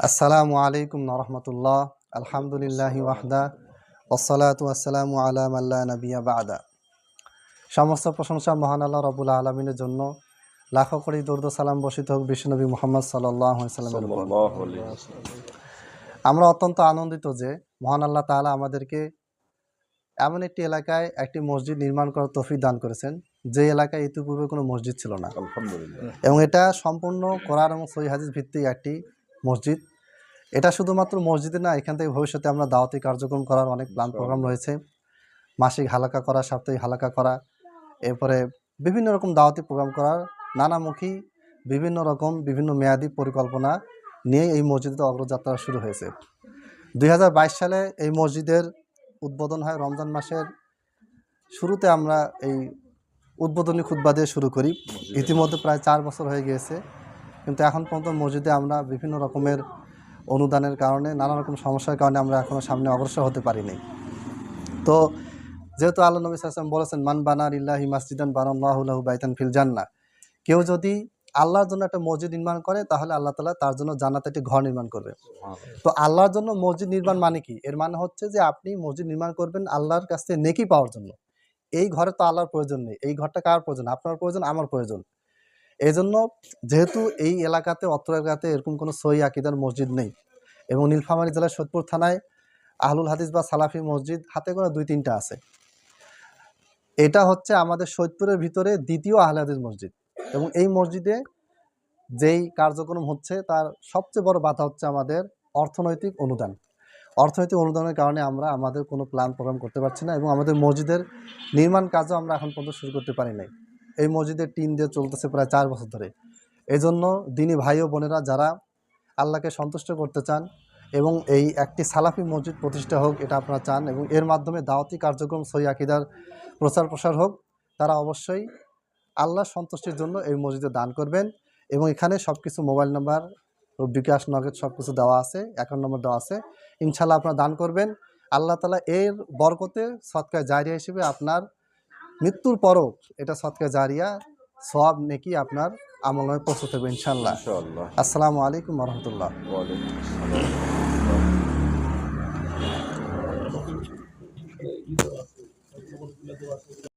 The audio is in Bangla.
আসসালামু আলাইকুম রহমতুল্লাহ। আলহামদুলিল্লাহি ওয়াহদা ওয়াসসালাতু ওয়াসসালামু আলা মান লা নাবিয়্যা বা'দা। সমস্ত প্রশংসা মহান আল্লাহ রাব্বুল আলামিনের জন্য। লাখো কোটি দরুদ সালাম বর্ষিত হোক বিশ্বনবী মুহাম্মদ সাল্লাল্লাহু আলাইহি ওয়াসাল্লামের উপর। আমরা অত্যন্ত আনন্দিত যে মহান আল্লাহ তাআলা আমাদেরকে এমন একটি এলাকায় একটি মসজিদ নির্মাণ করার তৌফিক দান করেছেন, যে এলাকায় ইতিপূর্বে কোনো মসজিদ ছিল না। আলহামদুলিল্লাহ। এবং এটা সম্পূর্ণ কোরআন এবং সহিহ হাদিস ভিত্তিক একটি মসজিদ। এটা শুধুমাত্র মসজিদে না, এখান থেকে ভবিষ্যতে আমরা দাওয়াতি কার্যক্রম করার অনেক প্ল্যান প্রোগ্রাম রয়েছে। মাসিক হালাকা করা, সাপ্তাহিক হালাকা করা, এরপরে বিভিন্ন রকম দাওয়াতি প্রোগ্রাম করার নানামুখী বিভিন্ন মেয়াদী পরিকল্পনা নিয়ে এই মসজিদে অগ্রযাত্রা শুরু হয়েছে। 2022 সালে এই মসজিদের উদ্বোধন হয়। রমজান মাসের শুরুতে আমরা এই উদ্বোধনী খুতবা দিয়ে শুরু করি। ইতিমধ্যে প্রায় 4 বছর হয়ে গিয়েছে, কিন্তু এখন পর্যন্ত মসজিদে আমরা বিভিন্ন রকমের অনুদানের কারণে, নানা রকম সমস্যার কারণে আমরা এখনও সামনে অগ্রসর হতে পারিনি। তো যেহেতু আল্লাহ নবী সাল্লাল্লাহু আলাইহি ওয়াসাল্লাম বলেছেন, মান বানা লিল্লাহি মাসজিদান বানাল্লাহু লাহু বাইতান ফিল জান্নাহ, কেউ যদি আল্লাহর জন্য একটা মসজিদ নির্মাণ করে তাহলে আল্লাহ তাআলা তার জন্য জান্নাতে একটি ঘর নির্মাণ করবে। তো আল্লাহর জন্য মসজিদ নির্মাণ মানে কি? এর মানে হচ্ছে যে আপনি মসজিদ নির্মাণ করবেন আল্লাহর কাছ থেকে নেকি পাওয়ার জন্য। এই ঘরে তো আল্লাহর প্রয়োজন নেই, এই ঘরটা কার প্রয়োজন? আপনার প্রয়োজন, আমার প্রয়োজন। এই জন্য যেহেতু এই এলাকাতে, অত্র এলাকাতে এরকম কোনো সহিহ আকীদার মসজিদ নেই, এবং নীলফামারী জেলার সৈয়দপুর থানায় আহলুল হাদিস বা সালাফি মসজিদ হাতে গোনা 2-3টা আছে। এটা হচ্ছে আমাদের সৈয়দপুরের ভিতরে দ্বিতীয় আহলে হাদিস মসজিদ, এবং এই মসজিদে যেই কার্যক্রম হচ্ছে তার সবচেয়ে বড় বাধা হচ্ছে আমাদের অর্থনৈতিক অনুদান। অর্থনৈতিক অনুদানের কারণে আমরা আমাদের কোনো প্ল্যান প্রোগ্রাম করতে পারছি না, এবং আমাদের মসজিদের নির্মাণ কাজও আমরা এখন পর্যন্ত শুরু করতে পারি নাই। এই মসজিদের টিন দিয়ে চলতেছে প্রায় 4 বছর ধরে। এই জন্য দিনী ভাই ও বোনেরা যারা আল্লাহকে সন্তুষ্ট করতে চান এবং এই একটি সালাফি মসজিদ প্রতিষ্ঠা হোক, এটা আপনারা চান, এবং এর মাধ্যমে দাওয়াতি কার্যক্রম সহিহ আকীদার প্রচার প্রসার হোক, তারা অবশ্যই আল্লাহর সন্তুষ্টির জন্য এই মসজিদে দান করবেন। এবং এখানে সব কিছু মোবাইল নাম্বার, বিকাশ, নগদ সব কিছু দেওয়া আছে, অ্যাকাউন্ট নম্বর দেওয়া আছে। ইনশাল্লাহ আপনারা দান করবেন। আল্লাহ তাআলা এর বরকতে সদকা জারিয়া হিসেবে আপনার মৃত্যুর পরও এটা সদকা জারিয়া সওয়াব নেকি আপনার আমলনামায় পৌঁছতে হবে ইনশাআল্লাহ। আসসালামু আলাইকুম ওয়া রাহমাতুল্লাহ।